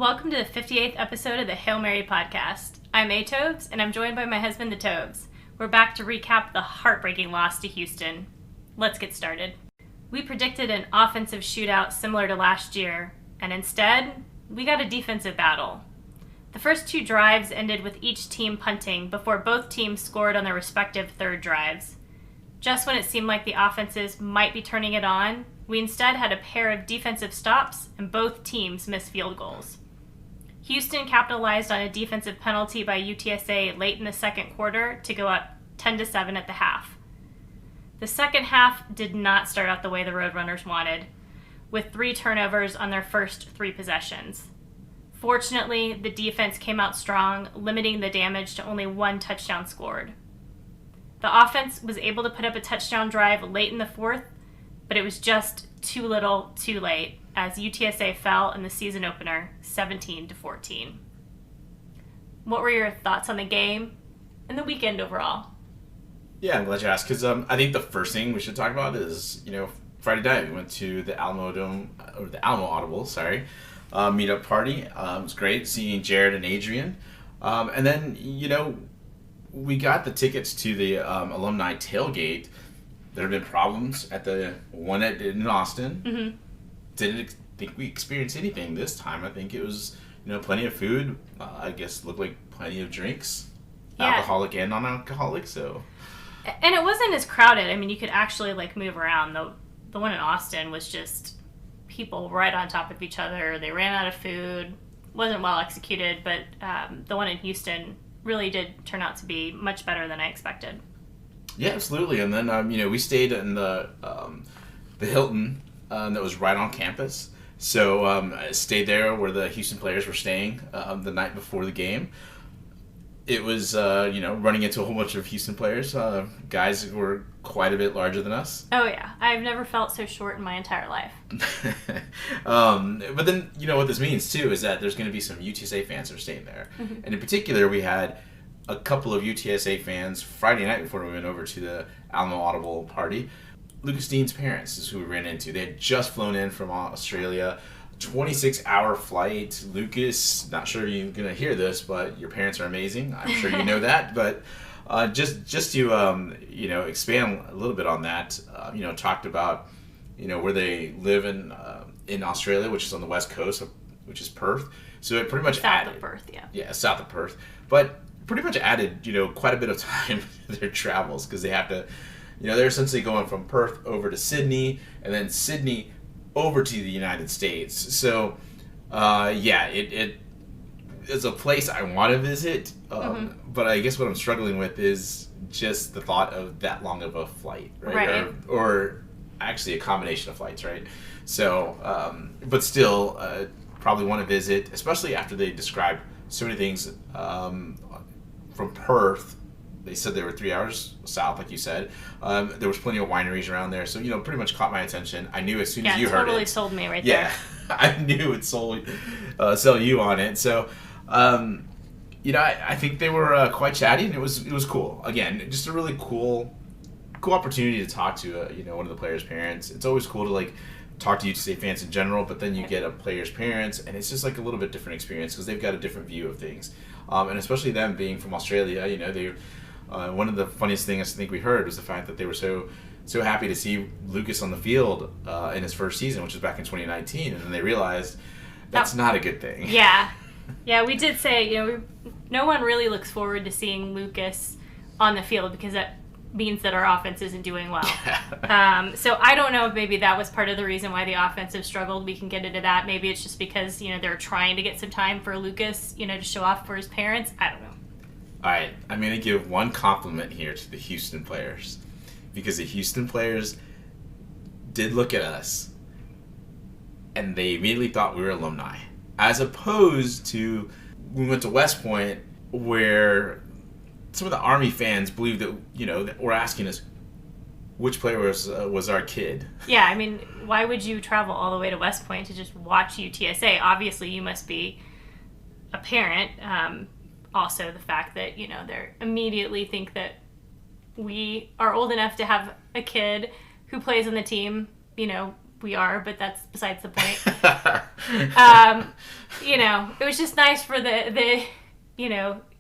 Welcome to the 58th episode of the Hail Mary podcast. I'm A. Tobes, and I'm joined by my husband, the Tobes. We're back to recap the heartbreaking loss to Houston. Let's get started. We predicted an offensive shootout similar to last year, and instead, we got a defensive battle. The first two drives ended with each team punting before both teams scored on their respective third drives. Just when it seemed like the offenses might be turning it on, we instead had a pair of defensive stops and both teams missed field goals. Houston capitalized on a defensive penalty by UTSA late in the second quarter to go up 10-7 at the half. The second half did not start out the way the Roadrunners wanted, with 3 turnovers on their first 3 possessions. Fortunately, the defense came out strong, limiting the damage to only 1 touchdown scored. The offense was able to put up a touchdown drive late in the fourth, but it was just too little, too late, as UTSA fell in the season opener 17-14. What were your thoughts on the game and the weekend overall? Yeah, I'm glad you asked, because I think the first thing we should talk about is, Friday night we went to the Alamo Audible, meetup party. It was great seeing Jared and Adrian. And then, we got the tickets to the alumni tailgate. There have been problems at the one in Austin. Mm-hmm. Didn't think we experienced anything this time. I think it was, plenty of food. I guess looked like plenty of drinks, alcoholic and non-alcoholic. So, and it wasn't as crowded. I mean, you could actually move around. The one in Austin was just people right on top of each other. They ran out of food. Wasn't well executed, but the one in Houston really did turn out to be much better than I expected. Yeah, absolutely. And then, we stayed in the Hilton that was right on campus. So I stayed there where the Houston players were staying the night before the game. It was, running into a whole bunch of Houston players, guys who were quite a bit larger than us. Oh, yeah. I've never felt so short in my entire life. But then, what this means, too, is that there's going to be some UTSA fans that are staying there. Mm-hmm. And in particular, we had a couple of UTSA fans Friday night before we went over to the Alamo Audible party. Lucas Dean's parents is who we ran into. They had just flown in from Australia. 26-hour flight. Lucas, not sure you're going to hear this, but your parents are amazing. I'm sure you know that. But just to, expand a little bit on that, talked about, where they live in Australia, which is on the west coast, which is Perth. So it pretty much South of Perth, yeah. Yeah, south of Perth. But pretty much added, quite a bit of time to their travels because they have to, they're essentially going from Perth over to Sydney and then Sydney over to the United States. So, it's a place I want to visit, but I guess what I'm struggling with is just the thought of that long of a flight, right? Or actually a combination of flights, right? So, but still, probably want to visit, especially after they described so many things from Perth. They said they were 3 hours south, like you said. There was plenty of wineries around there, so pretty much caught my attention. I knew as soon as you heard it. Yeah, totally sold me right there. Yeah, I knew it sell you on it. So, I think they were quite chatty, and it was cool. Again, just a really cool opportunity to talk to one of the players' parents. It's always cool to talk to UTSA fans in general, but then you get a player's parents, and it's just a little bit different experience because they've got a different view of things, and especially them being from Australia. They one of the funniest things I think we heard was the fact that they were so happy to see Lucas on the field in his first season, which was back in 2019, and then they realized that's not a good thing. Yeah, we did say no one really looks forward to seeing Lucas on the field because that means that our offense isn't doing well. So I don't know if maybe that was part of the reason why the offensive struggled. We can get into that. Maybe it's just because, they're trying to get some time for Lucas, to show off for his parents. I don't know. All right, I'm going to give one compliment here to the Houston players because the Houston players did look at us and they immediately thought we were alumni, as opposed to we went to West Point where some of the Army fans believed that, that were asking us which player was our kid. Yeah, I mean, why would you travel all the way to West Point to just watch UTSA? Obviously, you must be a parent. Also, the fact that, they immediately think that we are old enough to have a kid who plays on the team, we are, but that's besides the point. It was just nice for the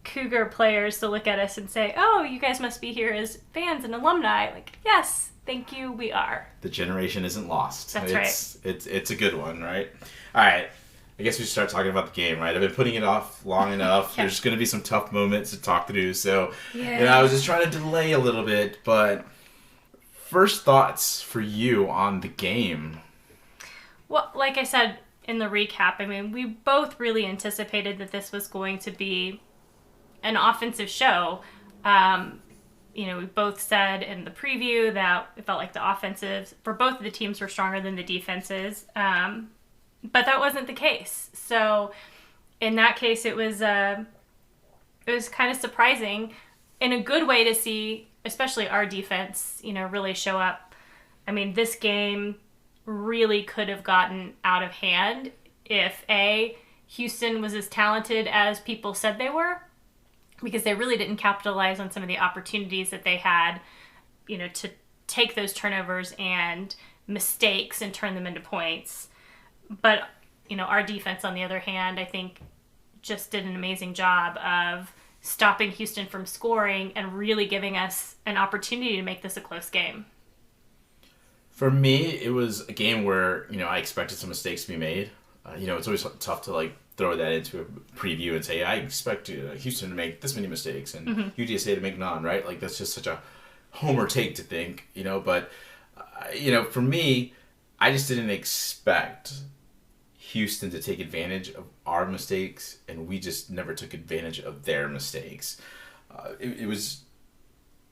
Cougar players to look at us and say, oh, you guys must be here as fans and alumni. Like, yes, thank you, we are. The generation isn't lost. That's right. It's a good one, right? All right. I guess we should start talking about the game, right? I've been putting it off long enough. There's going to be some tough moments to talk through. So, I was just trying to delay a little bit. But first thoughts for you on the game? Well, like I said in the recap, I mean, we both really anticipated that this was going to be an offensive show. We both said in the preview that it felt like the offensives for both of the teams were stronger than the defenses. But that wasn't the case. So in that case, it was kind of surprising in a good way to see, especially our defense, really show up. I mean, this game really could have gotten out of hand if Houston was as talented as people said they were, because they really didn't capitalize on some of the opportunities that they had, to take those turnovers and mistakes and turn them into points. But, our defense, on the other hand, I think just did an amazing job of stopping Houston from scoring and really giving us an opportunity to make this a close game. For me, it was a game where, I expected some mistakes to be made. It's always tough to, throw that into a preview and say, I expect Houston to make this many mistakes and UTSA to make none, right? That's just such a homer take to think, But, for me, I just didn't expect Houston to take advantage of our mistakes, and we just never took advantage of their mistakes. It was,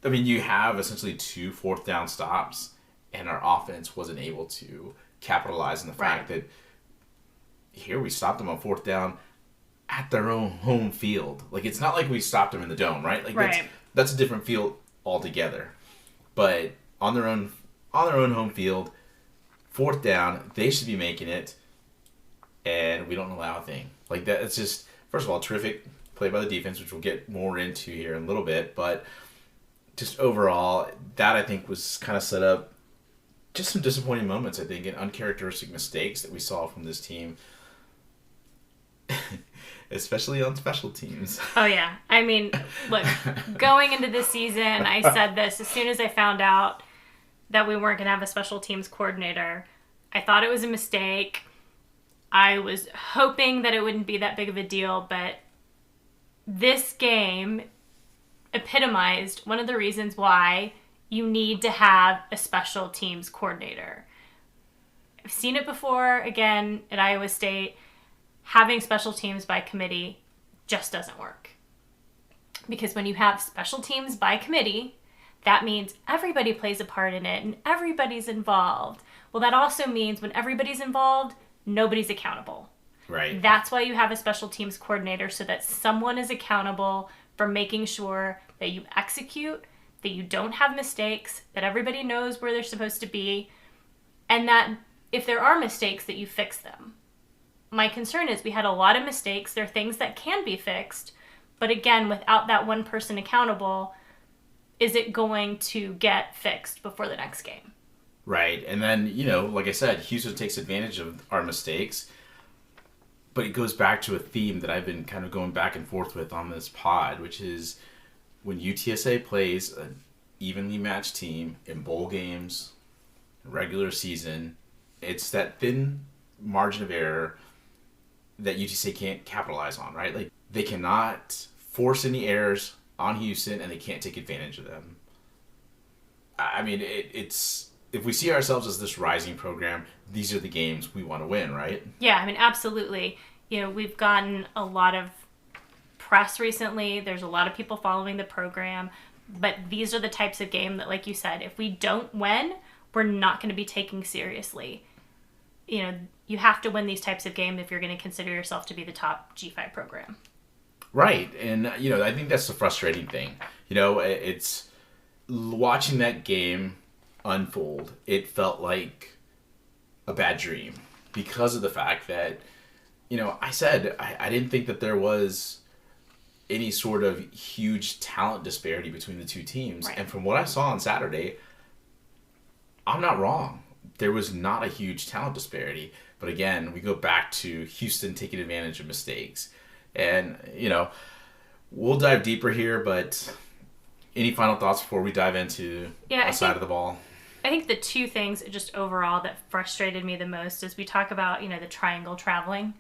you have essentially 2 fourth down stops, and our offense wasn't able to capitalize on the fact that here we stopped them on fourth down at their own home field. It's not like we stopped them in the dome, right? That's a different field altogether. But on their own home field, fourth down, they should be making it, and we don't allow a thing. That, it's just, first of all, terrific play by the defense, which we'll get more into here in a little bit, but just overall, that I think was kind of set up just some disappointing moments, I think, and uncharacteristic mistakes that we saw from this team, especially on special teams. Oh, yeah. Look, going into this season, I said this as soon as I found out that we weren't going to have a special teams coordinator. I thought it was a mistake. I was hoping that it wouldn't be that big of a deal, but this game epitomized one of the reasons why you need to have a special teams coordinator. I've seen it before, again, at Iowa State. Having special teams by committee just doesn't work. Because when you have special teams by committee, that means everybody plays a part in it and everybody's involved. Well, that also means when everybody's involved, nobody's accountable. Right. That's why you have a special teams coordinator, so that someone is accountable for making sure that you execute, that you don't have mistakes, that everybody knows where they're supposed to be, and that if there are mistakes, that you fix them. My concern is we had a lot of mistakes. There are things that can be fixed, but again, without that one person accountable, is it going to get fixed before the next game? Right. And then, like I said, Houston takes advantage of our mistakes, but it goes back to a theme that I've been kind of going back and forth with on this pod, which is when UTSA plays an evenly matched team in bowl games, regular season, it's that thin margin of error that UTSA can't capitalize on, right? They cannot force any errors on Houston, and they can't take advantage of them. It's if we see ourselves as this rising program, these are the games we want to win, right? Yeah, absolutely. We've gotten a lot of press recently. There's a lot of people following the program, but these are the types of game that, like you said, if we don't win, we're not going to be taken seriously. You have to win these types of games if you're going to consider yourself to be the top G5 program. Right. And, I think that's the frustrating thing. It's watching that game unfold. It felt like a bad dream because of the fact that, I said I didn't think that there was any sort of huge talent disparity between the two teams. Right. And from what I saw on Saturday, I'm not wrong. there was not a huge talent disparity. But again, we go back to Houston taking advantage of mistakes. And, we'll dive deeper here, but any final thoughts before we dive into a side of the ball? I think the two things just overall that frustrated me the most is we talk about, the triangle traveling.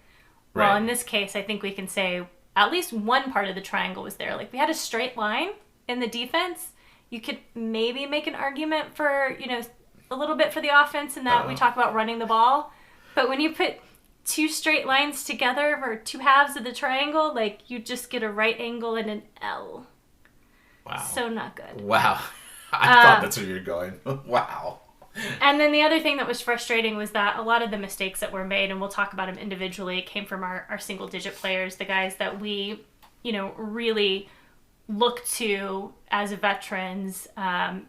Right. Well, in this case, I think we can say at least one part of the triangle was there. Like, we had a straight line in the defense. You could maybe make an argument for, a little bit for the offense in that we talk about running the ball. But when you put two straight lines together or two halves of the triangle, like, you just get a right angle and an L. Wow. So not good. Wow. I thought that's where you were going. Wow. And then the other thing that was frustrating was that a lot of the mistakes that were made, and we'll talk about them individually, came from our single-digit players, the guys that we, really look to as veterans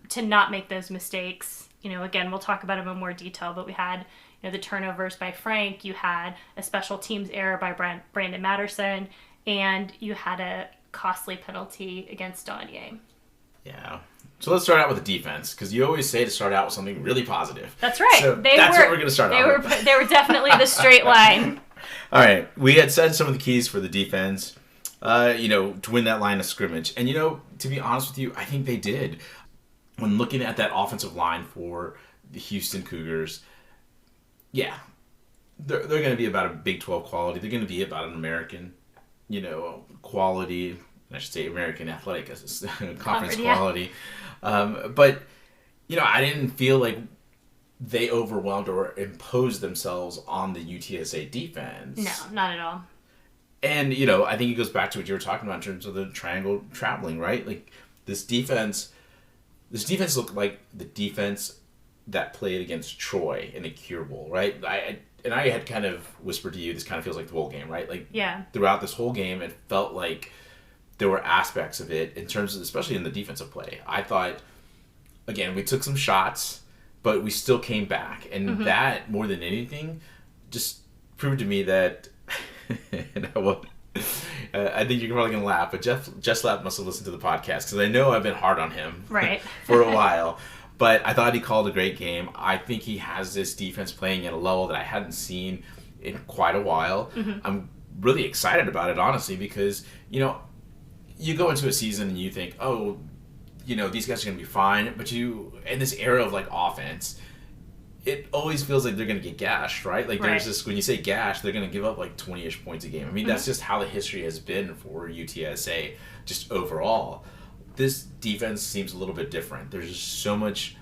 to not make those mistakes. Again, we'll talk about them in more detail, but we had the turnovers by Frank, you had a special teams error by Brandon Matterson, and you had a costly penalty against Donye. Yeah. So let's start out with the defense, because you always say to start out with something really positive. That's right. So that's what we're going to start out with. They were definitely the straight line. All right. We had said some of the keys for the defense, to win that line of scrimmage. And, to be honest with you, I think they did. When looking at that offensive line for the Houston Cougars, yeah, they're going to be about a Big 12 quality. They're going to be about an American, quality. I should say American athletic as conference quality. But, I didn't feel like they overwhelmed or imposed themselves on the UTSA defense. No, not at all. And, I think it goes back to what you were talking about in terms of the triangle traveling, right? Like, this defense looked like the defense that played against Troy in the Cure Bowl, right? I had kind of whispered to you, this kind of feels like the bowl game, right? Like, yeah. Throughout this whole game, it felt like there were aspects of it in terms of, especially in the defensive play. I thought, again, we took some shots, but we still came back. And that, more than anything, just proved to me that, I think you're probably going to laugh, but Jeff Lapp must have listened to the podcast, because I know I've been hard on him for a while. But I thought he called a great game. I think he has this defense playing at a level that I hadn't seen in quite a while. I'm really excited about it, honestly, because, you go into a season and you think, oh, these guys are going to be fine. But in this era of, like, offense, it always feels like they're going to get gashed, right? Like, there's this, when you say gashed, they're going to give up, like, 20-ish points a game. I mean, that's just how the history has been for UTSA, just overall. This defense seems a little bit different. There's just so much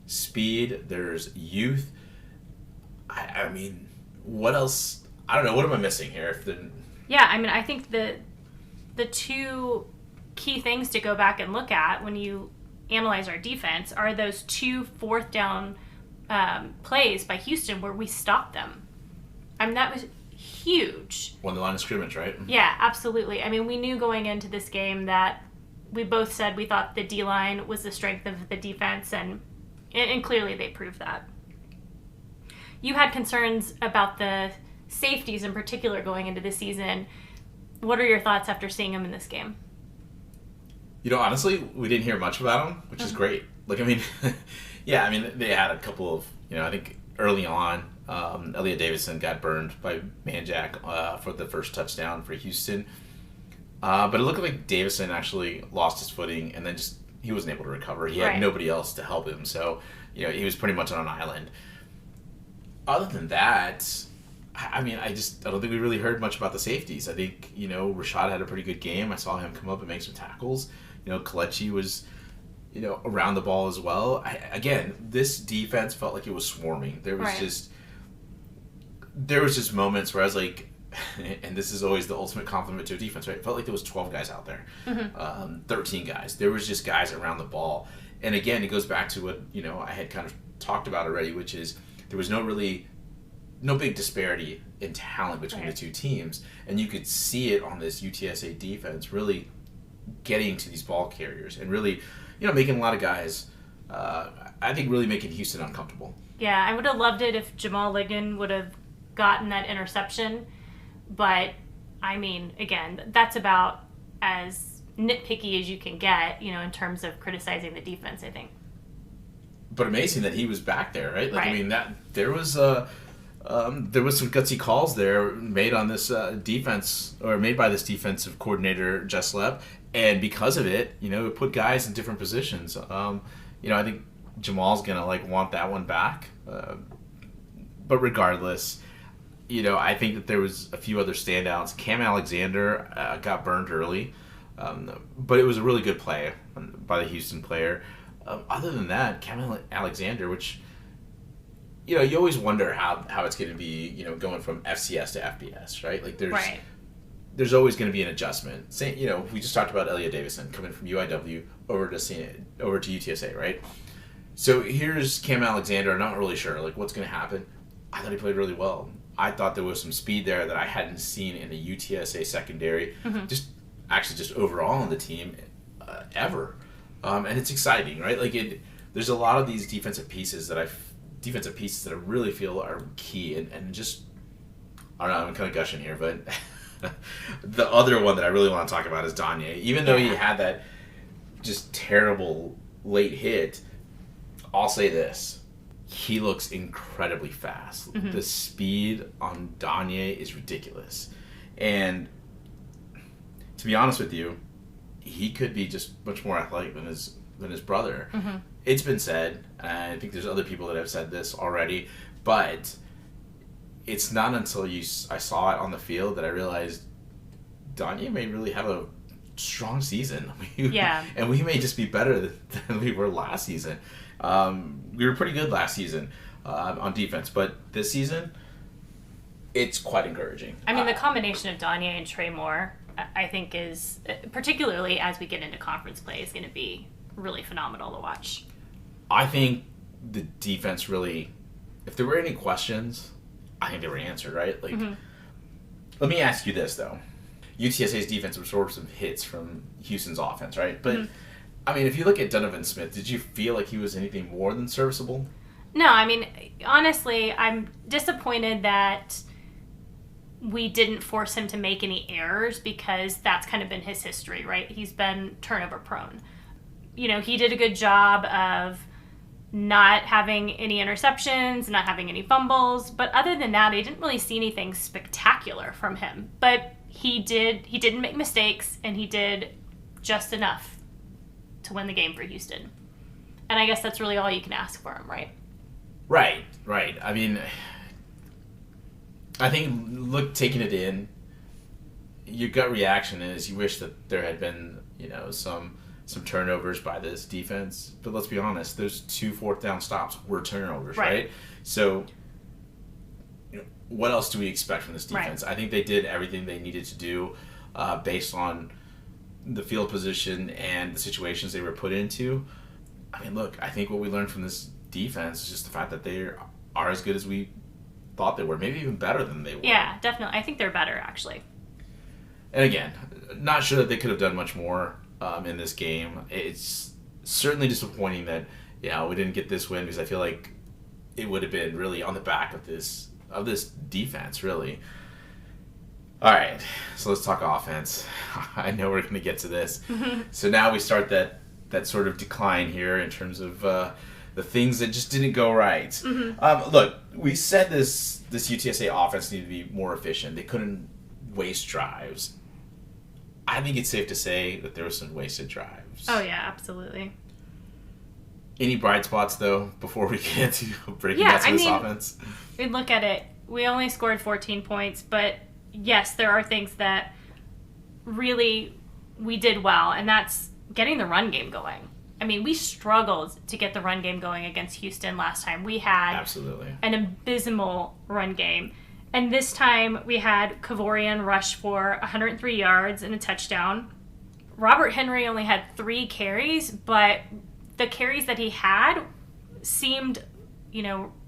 speed. There's youth. I mean, what else? I don't know. What am I missing here? Yeah, I mean, I think the two key things to go back and look at when you analyze our defense are those 2 fourth down plays by Houston where we stopped them. I mean, that was huge. Won the line of scrimmage, right? Yeah, absolutely. I mean, we knew going into this game that we both said we thought the D-line was the strength of the defense, and clearly they proved that. You had concerns about the safeties in particular going into the season. What are your thoughts after seeing them in this game? Honestly, we didn't hear much about them, which is great. Like, I mean, yeah, I mean, they had a couple of, I think early on, Elliot Davidson got burned by Manjack for the first touchdown for Houston. But it looked like Davison actually lost his footing, and then he wasn't able to recover. He had nobody else to help him, so he was pretty much on an island. Other than that, I mean, I don't think we really heard much about the safeties. I think Rashad had a pretty good game. I saw him come up and make some tackles. Kalechi was around the ball as well. Again, this defense felt like it was swarming. There was just moments where I was like, and this is always the ultimate compliment to a defense, right? It felt like there was 12 guys out there, 13 guys. There was just guys around the ball. And again, it goes back to what, I had kind of talked about already, which is there was no big disparity in talent between the two teams. And you could see it on this UTSA defense really getting to these ball carriers and really, making a lot of guys, I think really making Houston uncomfortable. Yeah, I would have loved it if Jamal Ligon would have gotten that interception. But, I mean, again, that's about as nitpicky as you can get, in terms of criticizing the defense, I think. but amazing that he was back there, right? Like, right. I mean, that there was some gutsy calls there made on this defense, or made by this defensive coordinator, Jesslep, and because of it, it put guys in different positions. I think Jamal's gonna want that one back, but regardless, I think that there was a few other standouts. Cam Alexander got burned early, but it was a really good play by the Houston player. Other than that, Cam Alexander, which you always wonder how it's going to be, going from FCS to FBS, right? Like there's always going to be an adjustment. Say, we just talked about Elliot Davison coming from UIW over to UTSA, right? So here's Cam Alexander. I'm not really sure what's going to happen. I thought he played really well. I thought there was some speed there that I hadn't seen in a UTSA secondary, just overall on the team ever, and it's exciting, right? There's a lot of these defensive pieces that I really feel are key, and just I don't know. I'm kind of gushing here, but the other one that I really want to talk about is Danye. Even though he had that just terrible late hit, I'll say this. He looks incredibly fast. Mm-hmm. The speed on Danye is ridiculous. And to be honest with you, he could be just much more athletic than his brother. Mm-hmm. It's been said, and I think there's other people that have said this already, but it's not until I saw it on the field that I realized Danye may really have a strong season. And we may just be better than we were last season. We were pretty good last season on defense, but this season, it's quite encouraging. I mean, the combination of Danye and Trey Moore, I think, is, particularly as we get into conference play, is going to be really phenomenal to watch. I think the defense really, if there were any questions, I think they were answered, right? Let me ask you this, though. UTSA's defense absorbed some hits from Houston's offense, right? But I mean, if you look at Donovan Smith, did you feel like he was anything more than serviceable? No, I mean, honestly, I'm disappointed that we didn't force him to make any errors, because that's kind of been his history, right? He's been turnover prone. He did a good job of not having any interceptions, not having any fumbles, but other than that, I didn't really see anything spectacular from him. But he didn't make mistakes, and he did just enough to win the game for Houston. And I guess that's really all you can ask for him, right? Right. I mean, I think taking it in, your gut reaction is you wish that there had been, some turnovers by this defense. But let's be honest, those 2 4th down stops were turnovers, right? So what else do we expect from this defense? Right. I think they did everything they needed to do based on the field position and the situations they were put into. I mean, look, I think what we learned from this defense is just the fact that they are as good as we thought they were, maybe even better than they were. Yeah, definitely. I think they're better, actually. And again, not sure that they could have done much more in this game. It's certainly disappointing that we didn't get this win, because I feel like it would have been really on the back of this defense, really. All right, so let's talk offense. I know we're going to get to this. So now we start that sort of decline here in terms of the things that just didn't go right. Look, we said this UTSA offense needed to be more efficient. They couldn't waste drives. I think it's safe to say that there were some wasted drives. Oh, yeah, absolutely. Any bright spots, though, before we get into breaking down this offense? We look at it. We only scored 14 points, but yes, there are things that really we did well, and that's getting the run game going. I mean, we struggled to get the run game going against Houston last time. We had an abysmal run game. And this time we had Kavorian rush for 103 yards and a touchdown. Robert Henry only had 3 carries, but the carries that he had seemed,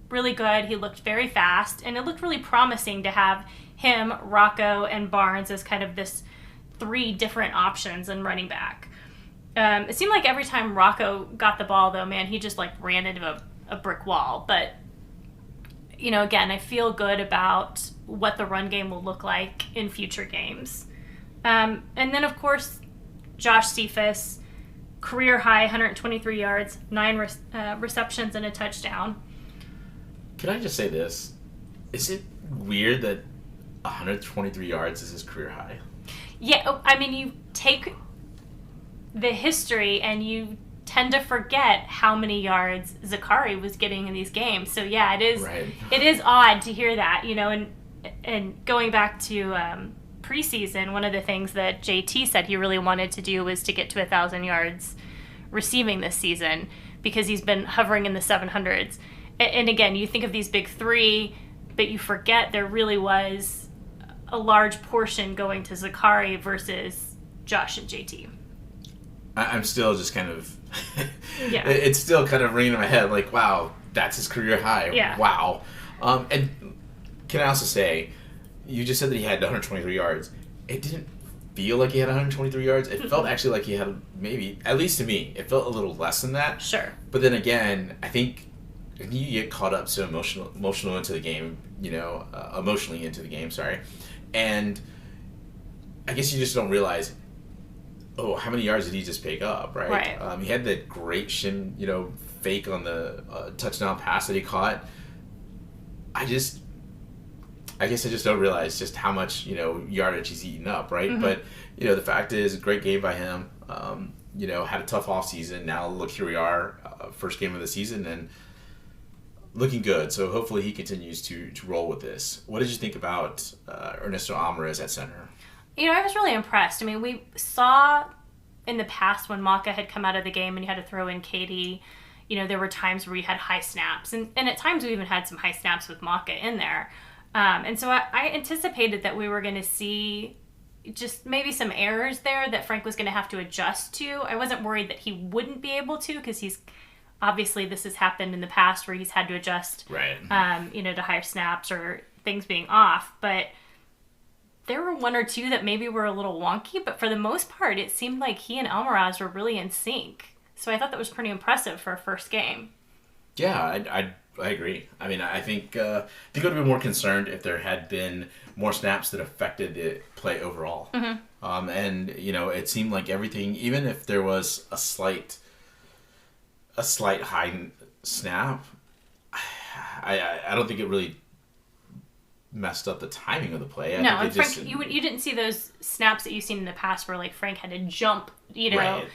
really good. He looked very fast, and it looked really promising to have him, Rocco, and Barnes as kind of this 3 different options in running back. It seemed like every time Rocco got the ball, though, man, he just ran into a brick wall. But, again, I feel good about what the run game will look like in future games. And then, of course, Josh Cephas career high 123 yards, 9 receptions, and a touchdown. Can I just say this? Is it weird that 123 yards is his career high? Yeah, I mean, you take the history and you tend to forget how many yards Zachary was getting in these games. So yeah, it is Right. It is odd to hear that, and going back to preseason, one of the things that JT said he really wanted to do was to get to 1,000 yards receiving this season, because he's been hovering in the 700s. And again, you think of these big three, but you forget there really was a large portion going to Zachary versus Josh and JT. I'm still just kind of... Yeah. It's still kind of ringing in my head, like, wow, that's his career high. Yeah. Wow. And can I also say, you just said that he had 123 yards. It didn't feel like he had 123 yards. It felt actually like he had maybe, at least to me, it felt a little less than that. Sure. But then again, I think you get caught up so emotional into the game, emotionally into the game, sorry. And I guess you just don't realize, oh, how many yards did he just pick up, right? Right. He had that great shin, fake on the touchdown pass that he caught. I guess I just don't realize just how much, yardage he's eaten up, right? Mm-hmm. But, the fact is, a great game by him. Had a tough offseason. Now, look, here we are, first game of the season, and looking good. So hopefully he continues to roll with this. What did you think about Ernesto Alvarez at center? I was really impressed. I mean, we saw in the past when Maka had come out of the game and you had to throw in Katie, there were times where we had high snaps. And at times we even had some high snaps with Maka in there. And so I anticipated that we were going to see just maybe some errors there that Frank was going to have to adjust to. I wasn't worried that he wouldn't be able to, because obviously this has happened in the past where he's had to adjust, right. To higher snaps or things being off. But there were one or two that maybe were a little wonky, but for the most part, it seemed like he and Almaraz were really in sync. So I thought that was pretty impressive for a first game. Yeah, I agree. I mean, I think I would have been more concerned if there had been more snaps that affected the play overall. Mm-hmm. And it seemed like everything, even if there was a slight high snap, I don't think it really messed up the timing of the play. No, and Frank, you didn't see those snaps that you've seen in the past where like Frank had to jump, right,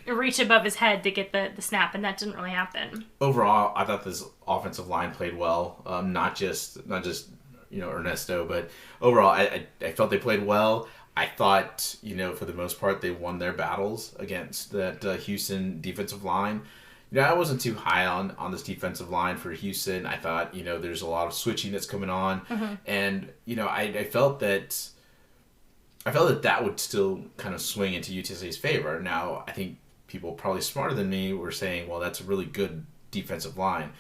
reach above his head to get the snap, and that didn't really happen. Overall, I thought this offensive line played well. Not just Ernesto, but overall, I felt they played well. I thought for the most part they won their battles against that Houston defensive line. I wasn't too high on this defensive line for Houston. I thought, there's a lot of switching that's coming on. Mm-hmm. And, I felt that that would still kind of swing into UTSA's favor. Now, I think people probably smarter than me were saying, well, that's a really good defensive line.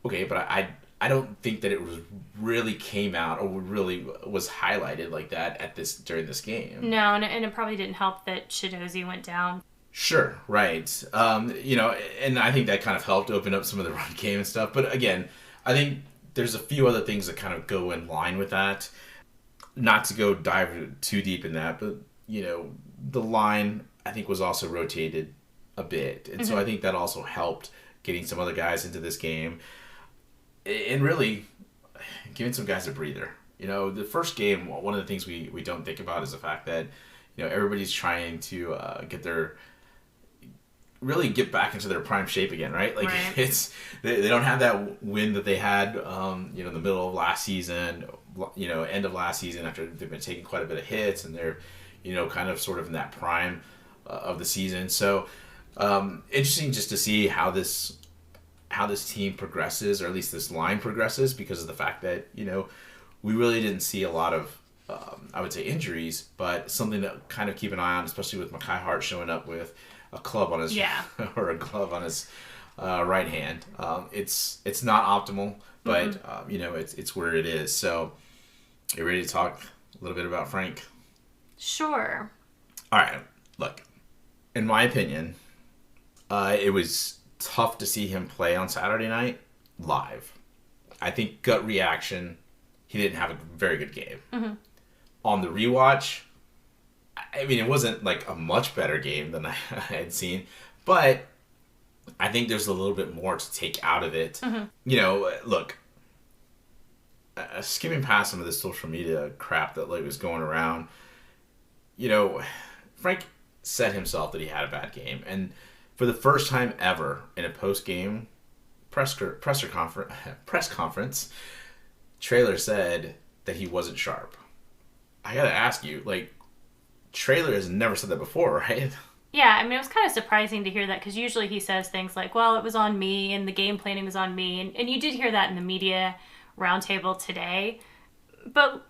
Okay, but I don't think that it was really came out or really was highlighted like that during this game. No, and it probably didn't help that Chidozie went down. Sure, right. And I think that kind of helped open up some of the run game and stuff. But again, I think there's a few other things that kind of go in line with that. Not to go dive too deep in that, but, the line, I think, was also rotated a bit. And so I think that also helped getting some other guys into this game. And really giving some guys a breather. The first game, one of the things we don't think about is the fact that, everybody's trying to really get back into their prime shape again, right? Like right. They don't have that win that they had, in the middle of last season, end of last season after they've been taking quite a bit of hits and they're, kind of sort of in that prime of the season. So interesting just to see how this team progresses, or at least this line progresses, because of the fact that, we really didn't see a lot of, I would say injuries, but something to kind of keep an eye on, especially with Mekhi Hart showing up with a club on his or a glove on his right hand. It's not optimal, but it's where it is. So, you ready to talk a little bit about Frank? Sure. All right. Look, in my opinion, it was tough to see him play on Saturday night live. I think gut reaction, he didn't have a very good game. Mm-hmm. On the rewatch, I mean, it wasn't like a much better game than I had seen, But I think there's a little bit more to take out of it. Look, skimming past some of the social media crap that was going around, Frank said himself that he had a bad game. And for the first time ever in a post-game press conference, Traylor said that he wasn't sharp. I gotta ask you, Traylor has never said that before, right? Yeah, I mean, it was kind of surprising to hear that because usually he says things like, well, it was on me and the game planning was on me. And you did hear that in the media roundtable today. But,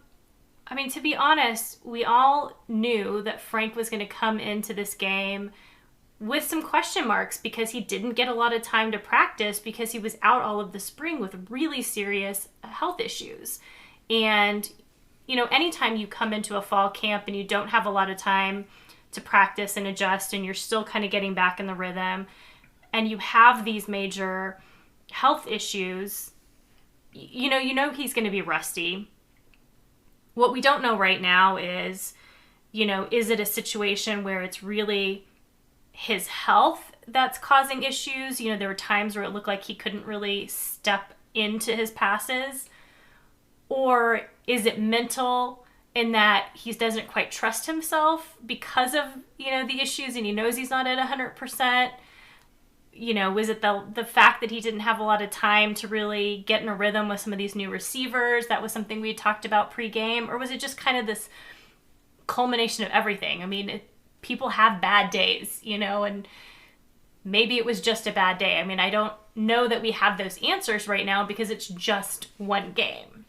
I mean, to be honest, we all knew that Frank was going to come into this game with some question marks because he didn't get a lot of time to practice because he was out all of the spring with really serious health issues. And, anytime you come into a fall camp and you don't have a lot of time to practice and adjust and you're still kind of getting back in the rhythm and you have these major health issues, you know he's going to be rusty. What we don't know right now is, is it a situation where it's really his health that's causing issues? There were times where it looked like he couldn't really step into his passes. Or is it mental in that he doesn't quite trust himself because of, the issues and he knows he's not at 100%? Was it the fact that he didn't have a lot of time to really get in a rhythm with some of these new receivers? That was something we talked about pregame. Or was it just kind of this culmination of everything? I mean, people have bad days, and maybe it was just a bad day. I mean, I don't know that we have those answers right now because it's just one game.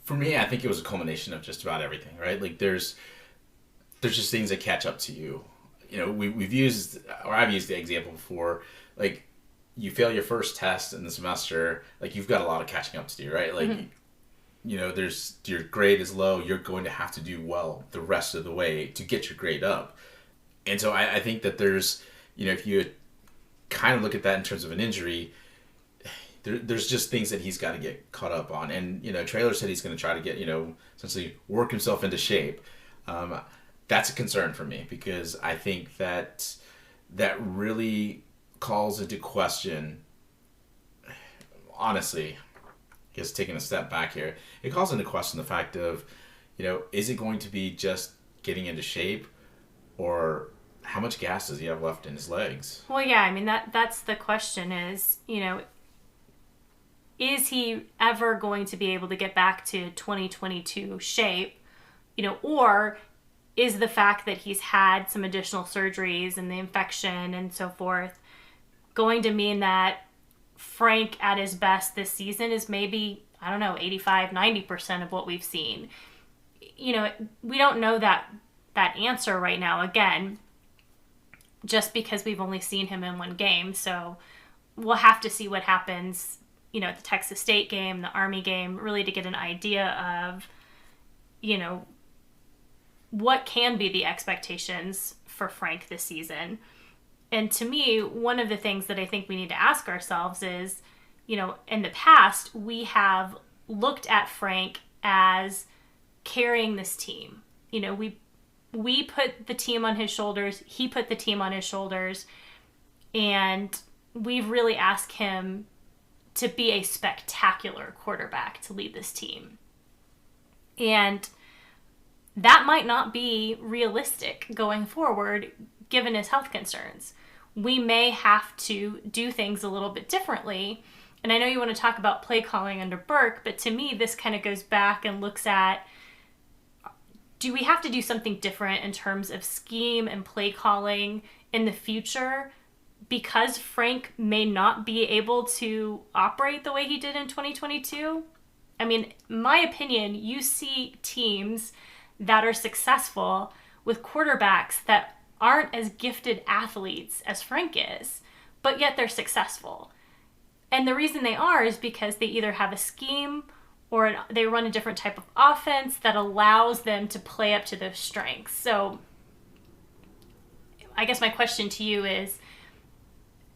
For me, I think it was a culmination of just about everything, right? There's just things that catch up to you. I've used the example before, you fail your first test in the semester, you've got a lot of catching up to do, right? There's your grade is low, you're going to have to do well the rest of the way to get your grade up. And so I think that there's, if you kind of look at that in terms of an injury, there's just things that he's got to get caught up on. And, Traylor said he's going to try to get, essentially work himself into shape. That's a concern for me because I think that really calls into question, honestly, I guess taking a step back here, it calls into question the fact of, is it going to be just getting into shape or how much gas does he have left in his legs? Well, yeah, I mean, that's the question is, is he ever going to be able to get back to 2022 shape, or is the fact that he's had some additional surgeries and the infection and so forth going to mean that Frank at his best this season is maybe, 85, 90% of what we've seen? We don't know that answer right now, again, just because we've only seen him in one game. So we'll have to see what happens at the Texas State game, the Army game, really to get an idea of, what can be the expectations for Frank this season. And to me, one of the things that I think we need to ask ourselves is, in the past, we have looked at Frank as carrying this team. We put the team on his shoulders, he put the team on his shoulders, and we've really asked him to be a spectacular quarterback to lead this team. And that might not be realistic going forward, given his health concerns. We may have to do things a little bit differently. And I know you want to talk about play calling under Burke, but to me, this kind of goes back and looks at, do we have to do something different in terms of scheme and play calling in the future? Because Frank may not be able to operate the way he did in 2022? I mean, my opinion, you see teams that are successful with quarterbacks that aren't as gifted athletes as Frank is, but yet they're successful. And the reason they are is because they either have a scheme or they run a different type of offense that allows them to play up to those strengths. So I guess my question to you is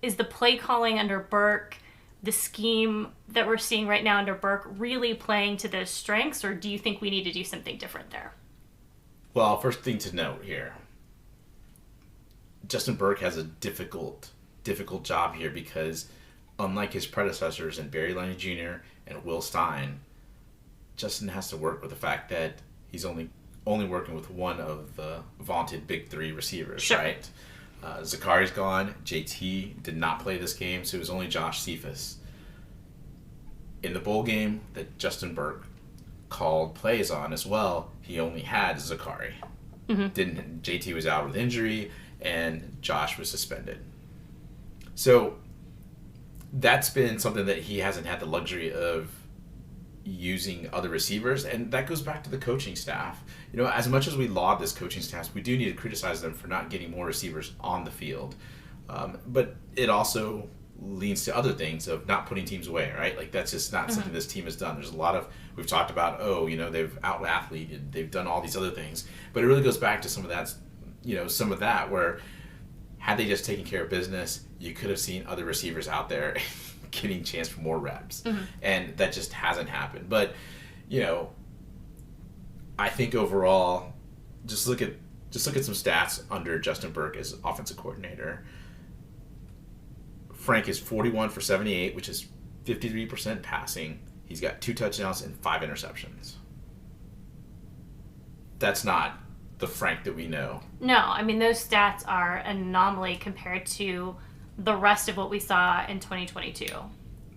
the play calling under Burke, the scheme that we're seeing right now under Burke, really playing to those strengths, or do you think we need to do something different there? Well, first thing to note here, Justin Burke has a difficult job here because unlike his predecessors in Barry Lenny Jr. and Will Stein, Justin has to work with the fact that he's only working with one of the vaunted big three receivers, sure. right? Zakari's gone. JT did not play this game, so it was only Josh Cephas. In the bowl game that Justin Burke called plays on as well, he only had Zakari. JT was out with injury, and Josh was suspended. So that's been something that he hasn't had the luxury of using other receivers, and that goes back to the coaching staff. As much as we laud this coaching staff, we do need to criticize them for not getting more receivers on the field. But it also leads to other things of not putting teams away, right? Like that's just not something this team has done. There's a lot of, we've talked about, they've out-athleted, they've done all these other things, but it really goes back to some of that where had they just taken care of business, you could have seen other receivers out there getting a chance for more reps. And that just hasn't happened. But, I think overall, just look at some stats under Justin Burke as offensive coordinator. Frank is 41 for 78, which is 53% passing. He's got 2 touchdowns and 5 interceptions. That's not the Frank that we know. No, I mean, those stats are an anomaly compared to the rest of what we saw in 2022.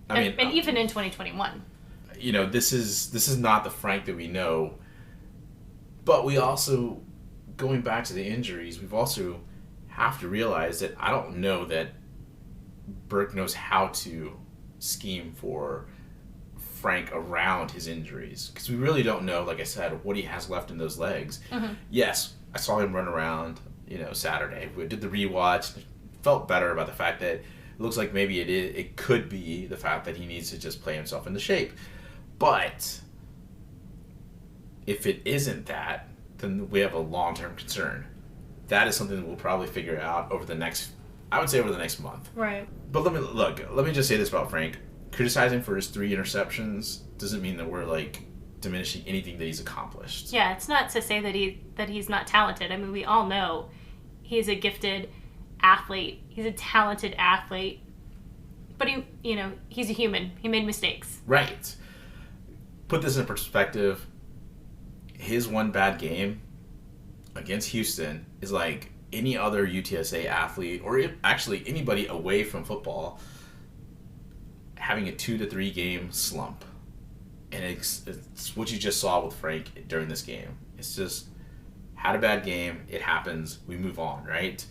And even in 2021. This is not the Frank that we know. But we also, going back to the injuries, we've also have to realize that I don't know that Burke knows how to scheme for Frank around his injuries. Because we really don't know, like I said, what he has left in those legs. Yes, I saw him run around, Saturday. We did the rewatch. Felt better about the fact that it looks like maybe it could be the fact that he needs to just play himself into shape. But if it isn't that, then we have a long-term concern. That is something that we'll probably figure out over the next month. Right. But let me just say this about Frank. Criticizing for his 3 interceptions doesn't mean that we're diminishing anything that he's accomplished. Yeah, it's not to say that he's not talented. I mean, we all know he's a gifted athlete. He's a talented athlete. But he's a human. He made mistakes. Right. Put this in perspective. His one bad game against Houston is like any other UTSA athlete, or actually anybody away from football, having a 2 to 3 game slump. And it's what you just saw with Frank during this game. It's just, had a bad game, it happens, we move on, right?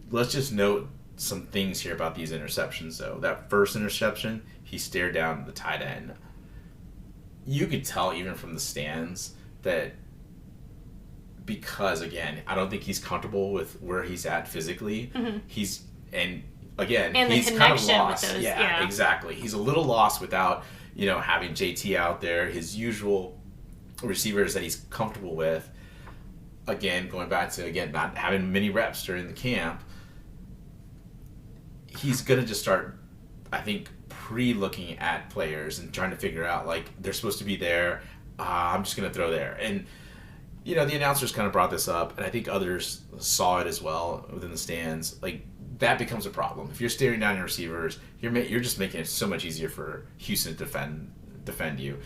Let's just note some things here about these interceptions, though. That first interception, he stared down the tight end. You could tell even from the stands that because, again, I don't think he's comfortable with where he's at physically. He's kind of lost. With those, yeah, exactly. He's a little lost without, having JT out there, his usual receivers that he's comfortable with. Again, going back to, not having many reps during the camp, he's going to just start, I think, pre-looking at players and trying to figure out, they're supposed to be there. I'm just going to throw there. And, the announcers kind of brought this up, and I think others saw it as well within the stands. That becomes a problem. If you're staring down your receivers, you're just making it so much easier for Houston to defend you.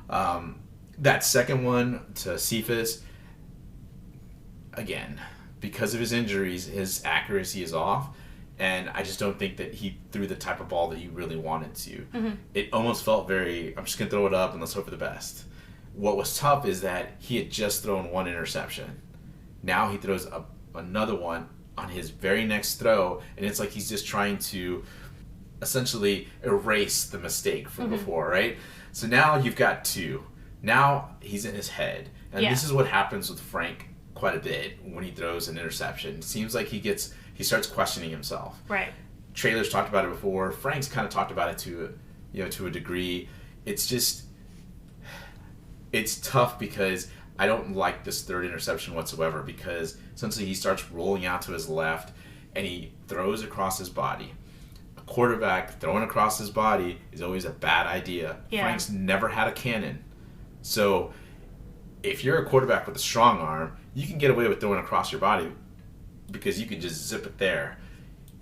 That second one to Cephas, again, because of his injuries, his accuracy is off. And I just don't think that he threw the type of ball that he really wanted to. It almost felt I'm just going to throw it up and let's hope for the best. What was tough is that he had just thrown 1 interception. Now he throws another one on his very next throw, and it's like he's just trying to essentially erase the mistake from before, right? So now you've got 2. Now he's in his head. And this is what happens with Frank quite a bit when he throws an interception. It seems like he starts questioning himself. Right. Traylor's talked about it before. Frank's kind of talked about it to a degree. It's tough because I don't like this third interception whatsoever because essentially he starts rolling out to his left and he throws across his body. A quarterback throwing across his body is always a bad idea. Yeah. Frank's never had a cannon. So if you're a quarterback with a strong arm, you can get away with throwing across your body because you could just zip it there.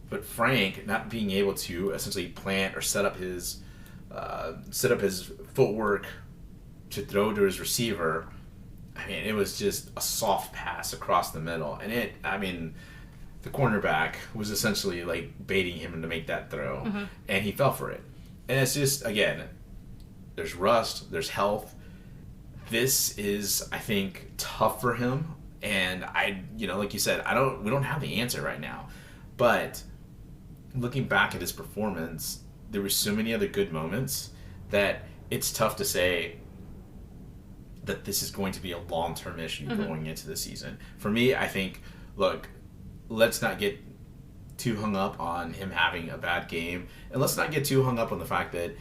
But Frank not being able to essentially plant or set up his footwork to throw to his receiver, I mean, it was just a soft pass across the middle. And the cornerback was essentially like baiting him to make that throw, and he fell for it. And it's just, again, there's rust, there's health. This is, I think, tough for him. And like you said, we don't have the answer right now. But looking back at his performance, there were so many other good moments that it's tough to say that this is going to be a long-term issue going into the season. For me, I think, look, let's not get too hung up on him having a bad game, and let's not get too hung up on the fact that,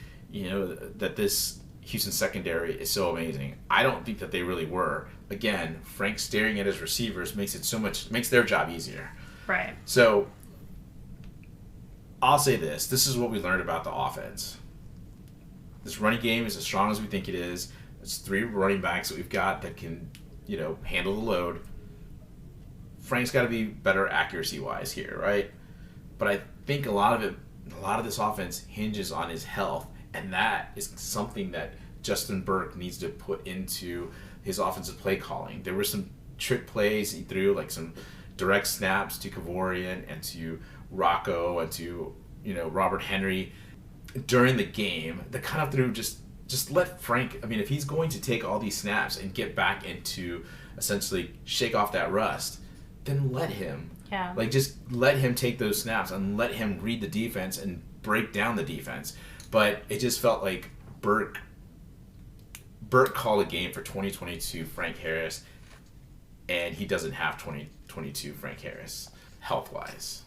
that this Houston secondary is so amazing. I don't think that they really were. Again, Frank staring at his receivers makes their job easier. Right. So I'll say this. This is what we learned about the offense. This running game is as strong as we think it is. It's 3 running backs that we've got that can, handle the load. Frank's got to be better accuracy-wise here, right? But I think a lot of this offense hinges on his health, and that is something that Justin Burke needs to put into his offensive play calling. There were some trick plays he threw, like some direct snaps to Kavorian and to Rocco and to, Robert Henry during the game that kind of threw just let Frank, if he's going to take all these snaps and get back into essentially shake off that rust, then let him. Yeah. Like, just let him take those snaps and let him read the defense and break down the defense. But it just felt like Burke called a game for 2022 Frank Harris, and he doesn't have 2022 Frank Harris health-wise.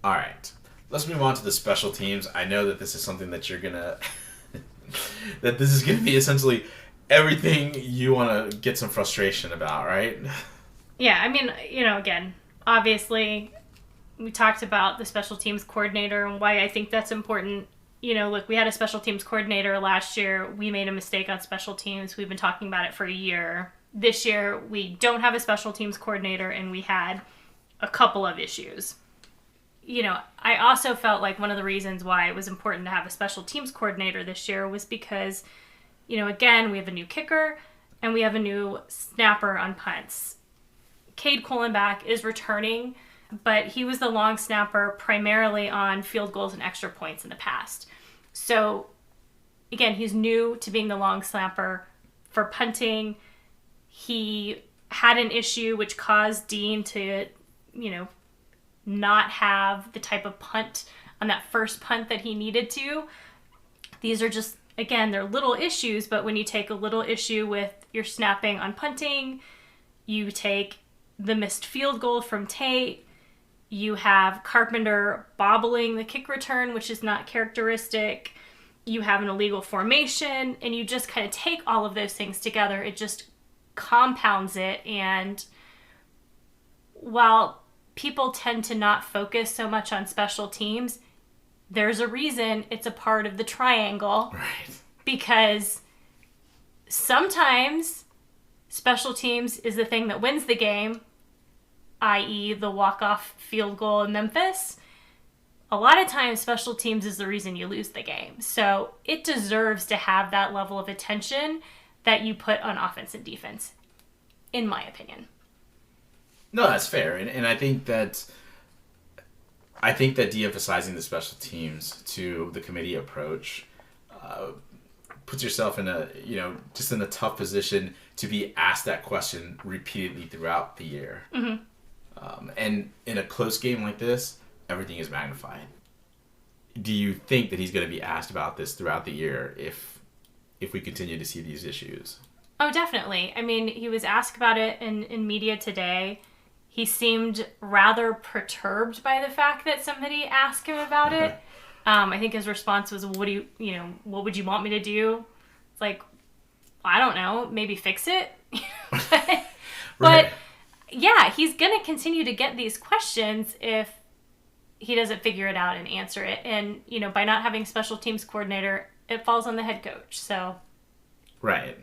All right. Let's move on to the special teams. I know that this is something that you're going to... that this is going to be essentially everything you want to get some frustration about, right? Yeah, again, obviously, we talked about the special teams coordinator and why I think that's important. Look, we had a special teams coordinator last year. We made a mistake on special teams. We've been talking about it for a year. This year, we don't have a special teams coordinator, and we had a couple of issues. I also felt like one of the reasons why it was important to have a special teams coordinator this year was because, again, we have a new kicker and we have a new snapper on punts. Cade Kohlenbach is returning, but he was the long snapper primarily on field goals and extra points in the past. So, again, he's new to being the long snapper. For punting, he had an issue which caused Dean to, not have the type of punt on that first punt that he needed to. These are just, again, they're little issues, but when you take a little issue with your snapping on punting, you take the missed field goal from Tate, you have Carpenter bobbling the kick return, which is not characteristic, you have an illegal formation, and you just kind of take all of those things together. It just compounds it, and while people tend to not focus so much on special teams, there's a reason it's a part of the triangle. Right. Because sometimes special teams is the thing that wins the game, i.e. the walk-off field goal in Memphis. A lot of times special teams is the reason you lose the game. So it deserves to have that level of attention that you put on offense and defense, in my opinion. No, that's fair, and I think that de-emphasizing the special teams to the committee approach puts yourself in just in a tough position to be asked that question repeatedly throughout the year. Mm-hmm. And in a close game like this, everything is magnified. Do you think that he's going to be asked about this throughout the year if we continue to see these issues? Oh, definitely. He was asked about it in media today. He seemed rather perturbed by the fact that somebody asked him about it. I think his response was, what would you want me to do? It's like, I don't know, maybe fix it. But yeah, he's going to continue to get these questions if he doesn't figure it out and answer it. And, by not having special teams coordinator, it falls on the head coach. So. Right.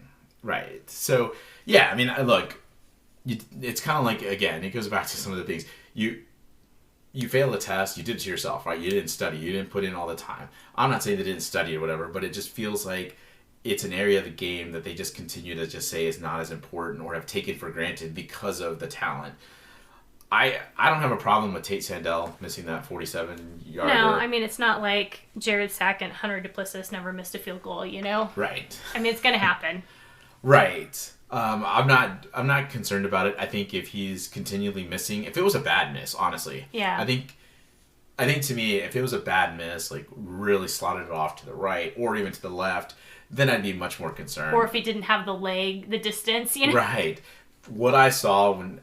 So, yeah, look, it's kind of like, again, it goes back to some of the things. you failed the test, you did it to yourself, right? You didn't study, you didn't put in all the time. I'm not saying they didn't study or whatever, but it just feels like it's an area of the game that they just continue to just say is not as important or have taken for granted because of the talent. I don't have a problem with Tate Sandell missing that 47-yarder. No, I mean, it's not like Jared Sack and Hunter Duplessis never missed a field goal, you know? Right. I mean, it's going to happen. Right. I'm not concerned about it. I think if he's continually missing, if it was a bad miss, honestly. Yeah. I think to me, if it was a bad miss, like really slotted it off to the right or even to the left, then I'd be much more concerned. Or if he didn't have the distance, you know? Right. What I saw when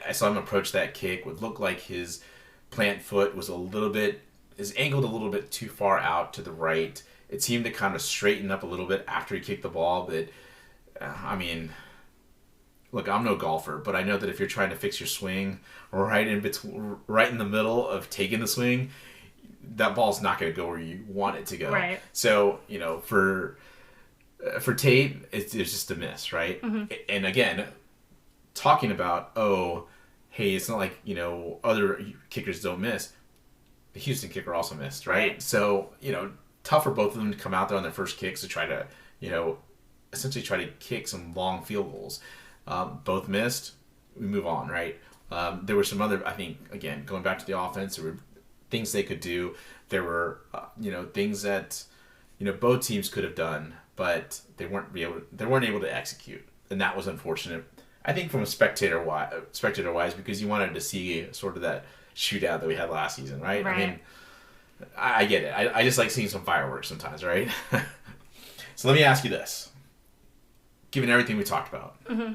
I saw him approach that kick would look like his plant foot was is angled a little bit too far out to the right. It seemed to kind of straighten up a little bit after he kicked the ball, but I mean, look, I'm no golfer, but I know that if you're trying to fix your swing right in the middle of taking the swing, that ball's not going to go where you want it to go. Right. So, for Tate, it's just a miss, right? Mm-hmm. And again, talking about, hey, it's not like, other kickers don't miss. The Houston kicker also missed, right? So, tough for both of them to come out there on their first kicks to try to, essentially try to kick some long field goals. Both missed. We move on, right? There were some other, I think, again, going back to the offense, there were things they could do. There were, things that, both teams could have done, but they weren't able to execute. And that was unfortunate. I think from a spectator wise, because you wanted to see sort of that shootout that we had last season, right? I mean, I get it. I just like seeing some fireworks sometimes, right? So let me ask you this. Given everything we talked about, mm-hmm.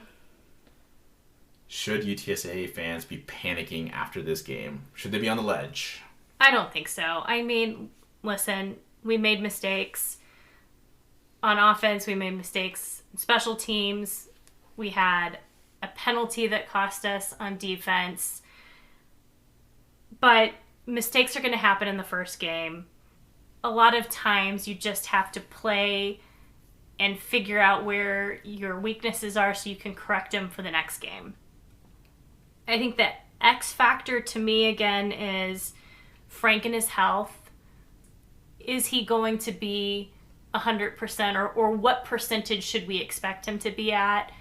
Should UTSA fans be panicking after this game? Should they be on the ledge? I don't think so. I mean, listen, we made mistakes on offense. We made mistakes in special teams. We had a penalty that cost us on defense. But mistakes are going to happen in the first game. A lot of times you just have to play and figure out where your weaknesses are so you can correct them for the next game. I think the X factor to me, again, is Frank and his health. Is he going to be 100%, or what percentage should we expect him to be at?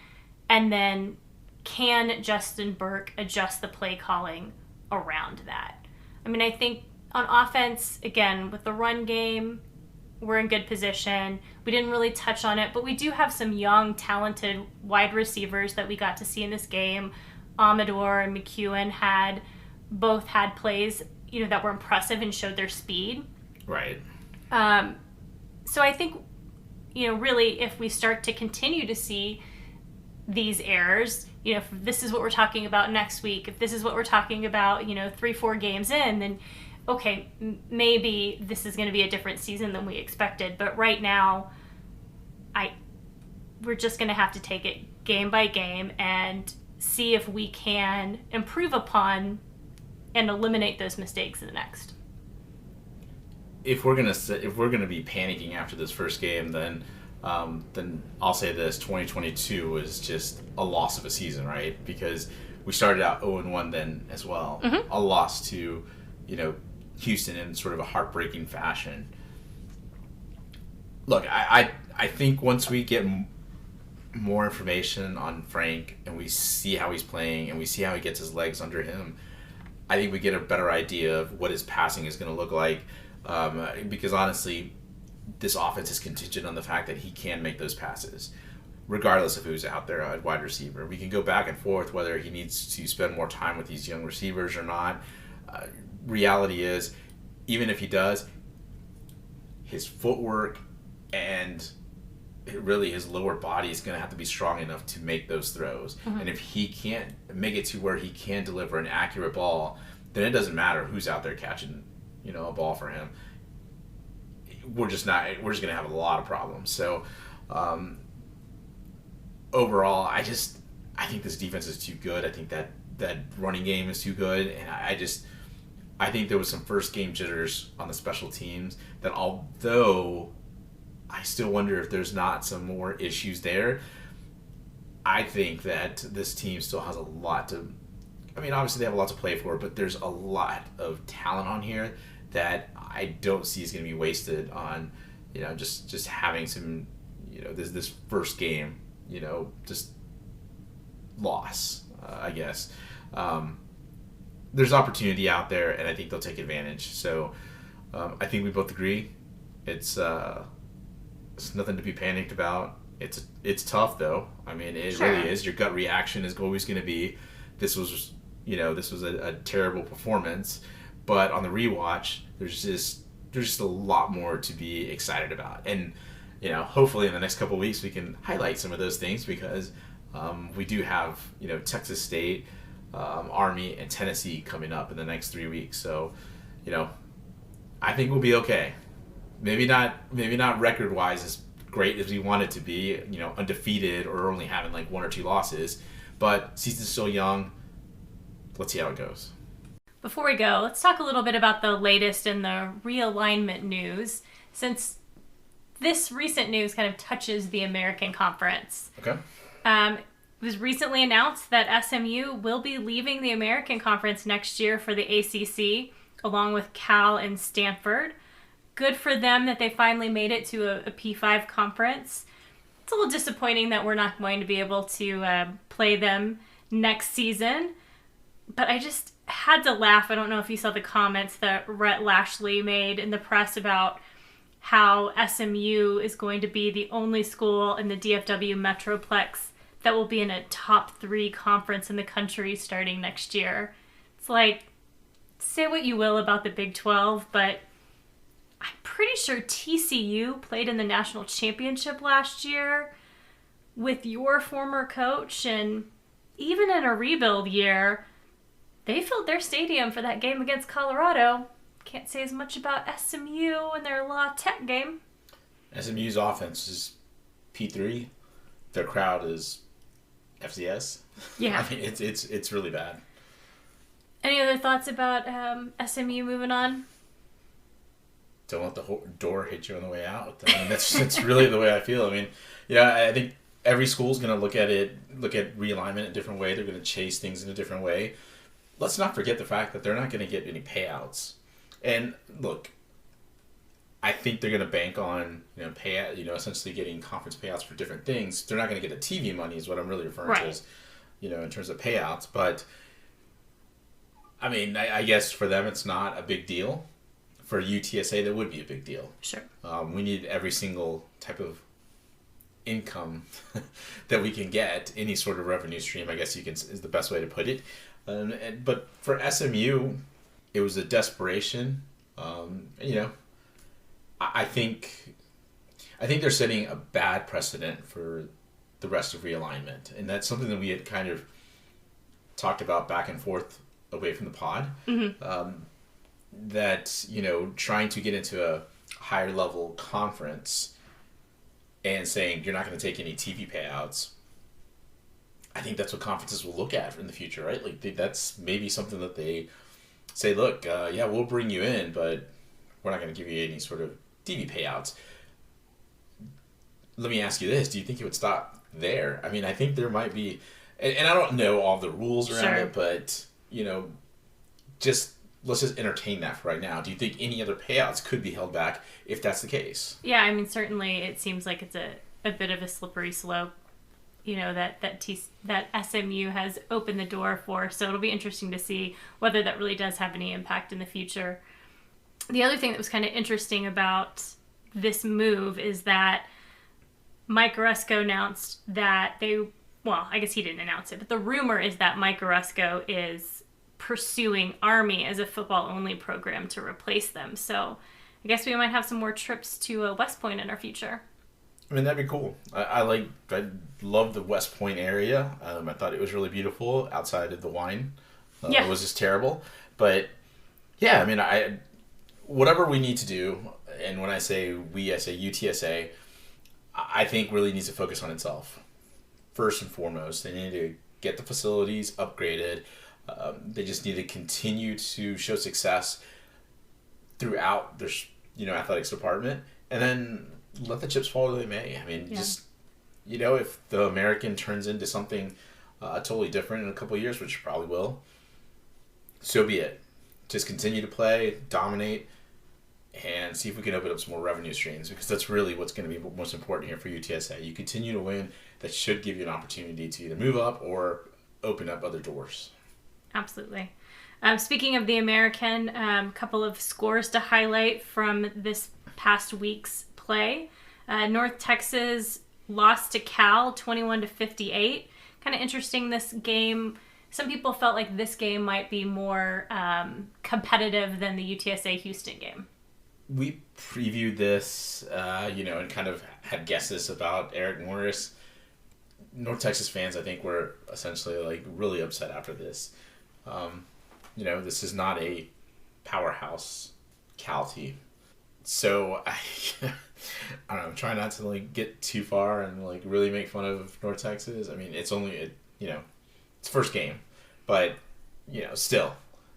And then can Justin Burke adjust the play calling around that? I mean, I think on offense, again, with the run game, we're in good position. We didn't really touch on it, but we do have some young, talented wide receivers that we got to see in this game. Amador and McEwen both had plays, that were impressive and showed their speed. Right. So I think, really, if we start to continue to see these errors, if this is what we're talking about next week, if this is what we're talking about, 3-4 games in, then okay, maybe this is going to be a different season than we expected. But right now, we're just going to have to take it game by game and see if we can improve upon and eliminate those mistakes in the next. If we're gonna be panicking after this first game, then I'll say this: 2022 was just a loss of a season, right? Because we started out 0-1 then as well, mm-hmm. a loss to Houston in sort of a heartbreaking fashion. Look, I think once we get more information on Frank and we see how he's playing and we see how he gets his legs under him, I think we get a better idea of what his passing is going to look like. Because honestly, this offense is contingent on the fact that he can make those passes, regardless of who's out there at wide receiver. We can go back and forth whether he needs to spend more time with these young receivers or not. Reality is, even if he does, his footwork and really his lower body is going to have to be strong enough to make those throws. Mm-hmm. And if he can't make it to where he can deliver an accurate ball, then it doesn't matter who's out there catching a ball for him. We're just going to have a lot of problems. So overall, I think this defense is too good. I think that running game is too good, and I think there was some first game jitters on the special teams that, although I still wonder if there's not some more issues there, I think that this team still has a lot I mean, obviously they have a lot to play for, but there's a lot of talent on here that I don't see is going to be wasted on, just having some, this first game, just loss, I guess. There's opportunity out there, and I think they'll take advantage. So I think we both agree it's nothing to be panicked about. It's tough though. I mean, it really is. Your gut reaction is always going to be, this was a terrible performance. But on the rewatch, there's just a lot more to be excited about. And hopefully in the next couple of weeks we can highlight some of those things, because we do have Texas State, Army, and Tennessee coming up in the next 3 weeks. So I think we'll be okay. Maybe not record wise as great as we want it to be, undefeated or only having like 1 or 2 losses, but season's still young. Let's see how it goes. Before we go, let's talk a little bit about the latest in the realignment news, since this recent news kind of touches the American Conference. Okay. It was recently announced that SMU will be leaving the American Conference next year for the ACC, along with Cal and Stanford. Good for them that they finally made it to a P5 conference. It's a little disappointing that we're not going to be able to play them next season, but I just had to laugh. I don't know if you saw the comments that Rhett Lashley made in the press about how SMU is going to be the only school in the DFW Metroplex that will be in a top 3 conference in the country starting next year. It's like, say what you will about the Big 12, but I'm pretty sure TCU played in the national championship last year with your former coach, and even in a rebuild year, they filled their stadium for that game against Colorado. Can't say as much about SMU and their La Tech game. SMU's offense is P3. Their crowd is FCS. Yeah. I mean, it's really bad. Any other thoughts about SMU moving on? Don't let the door hit you on the way out. I mean, that's really the way I feel. I mean, I think every school's going to look at realignment in a different way. They're going to chase things in a different way. Let's not forget the fact that they're not going to get any payouts. And look, I think they're going to bank on payout, essentially getting conference payouts for different things. They're not going to get the TV money, is what I'm really referring to, as, in terms of payouts. But I mean, I guess for them it's not a big deal. For UTSA, that would be a big deal. Sure. We need every single type of income that we can get, any sort of revenue stream, I guess is the best way to put it. But for SMU, it was a desperation. I think they're setting a bad precedent for the rest of realignment, and that's something that we had kind of talked about back and forth away from the pod. Mm-hmm. That trying to get into a higher level conference and saying you're not going to take any TV payouts. I think that's what conferences will look at in the future, right? Like that's maybe something that they say, look, we'll bring you in, but we're not going to give you any sort of TV payouts. Let me ask you this. Do you think it would stop there? I mean, I think there might be, and I don't know all the rules around it, but, let's just entertain that for right now. Do you think any other payouts could be held back if that's the case? Yeah, I mean, certainly it seems like it's a bit of a slippery slope, that SMU has opened the door for. So it'll be interesting to see whether that really does have any impact in the future. The other thing that was kind of interesting about this move is that Mike Oresco announced that I guess he didn't announce it, but the rumor is that Mike Oresco is pursuing Army as a football-only program to replace them. So I guess we might have some more trips to West Point in our future. I mean, that'd be cool. I love the West Point area. I thought it was really beautiful outside of the wine. It was just terrible. But yeah, I mean, whatever we need to do, and when I say we, I say UTSA, I think really needs to focus on itself. First and foremost, they need to get the facilities upgraded. They just need to continue to show success throughout their athletics department, and then let the chips fall where they may. I mean, just if the American turns into something totally different in a couple of years, which it probably will, so be it. Just continue to play, dominate, and see if we can open up some more revenue streams, because that's really what's going to be most important here for UTSA. You continue to win, that should give you an opportunity to either move up or open up other doors. Absolutely. Speaking of the American, couple of scores to highlight from this past week's play. North Texas lost to Cal 21-58. Kind of interesting, this game. Some people felt like this game might be more competitive than the UTSA Houston game. We previewed this, and kind of had guesses about Eric Morris. North Texas fans, I think, were essentially really upset after this. This is not a powerhouse Cal team. So I don't know, I'm trying not to get too far and really make fun of North Texas. I mean, it's only it's first game, but still,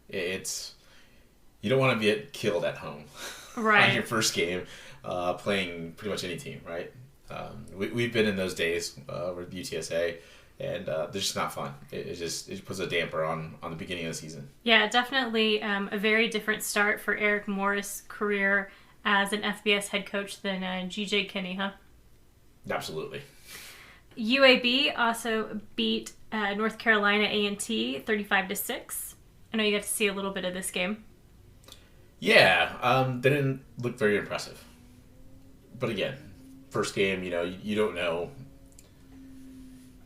it's, you don't want to get killed at home, right? On your first game, playing pretty much any team, right? We've been in those days with UTSA, and they're just not fun. It puts a damper on the beginning of the season. Yeah, definitely a very different start for Eric Morris' career as an FBS head coach than GJ Kinney, huh? Absolutely. UAB also beat North Carolina A&T 35-6. I know you got to see a little bit of this game. Yeah, they didn't look very impressive. But again, first game, you don't know.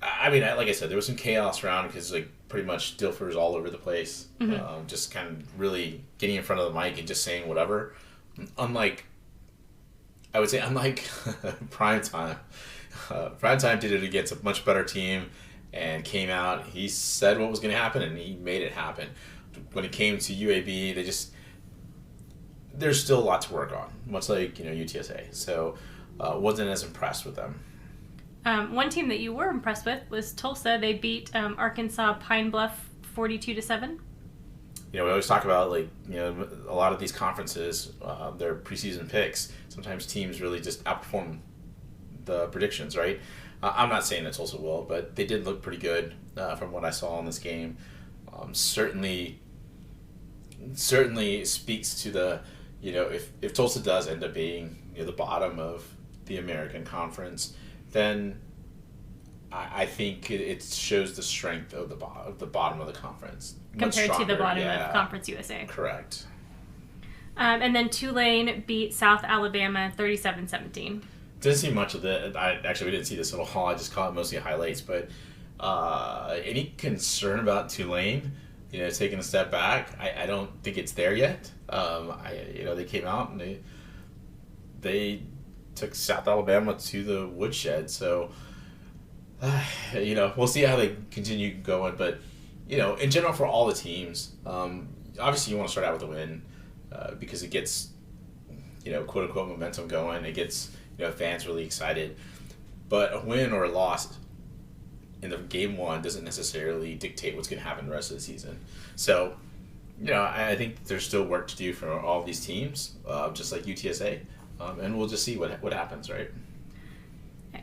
I mean, like I said, there was some chaos around because pretty much Dilfer's all over the place. Mm-hmm. Just kind of really getting in front of the mic and just saying whatever. Unlike Primetime. Primetime did it against a much better team and came out. He said what was going to happen and he made it happen. When it came to UAB, there's still a lot to work on, much like UTSA. So wasn't as impressed with them. One team that you were impressed with was Tulsa. They beat Arkansas Pine Bluff 42-7. We always talk about a lot of these conferences, their preseason picks. Sometimes teams really just outperform the predictions, right? I'm not saying that Tulsa will, but they did look pretty good from what I saw in this game. Certainly speaks to the, if Tulsa does end up being the bottom of the American Conference, then I think it shows the strength of the bottom of the conference compared to the bottom of Conference USA. Correct. And then Tulane beat South Alabama 37-17. Didn't see much of that. We didn't see this at all. I just caught mostly highlights. But any concern about Tulane, taking a step back? I don't think it's there yet. They came out and they took South Alabama to the woodshed. So, we'll see how they continue going. But, in general for all the teams, obviously you want to start out with a win because it gets, quote unquote momentum going. It gets, fans really excited. But a win or a loss in the game one doesn't necessarily dictate what's going to happen the rest of the season. So, I think there's still work to do for all of these teams, just like UTSA. And we'll just see what happens, right?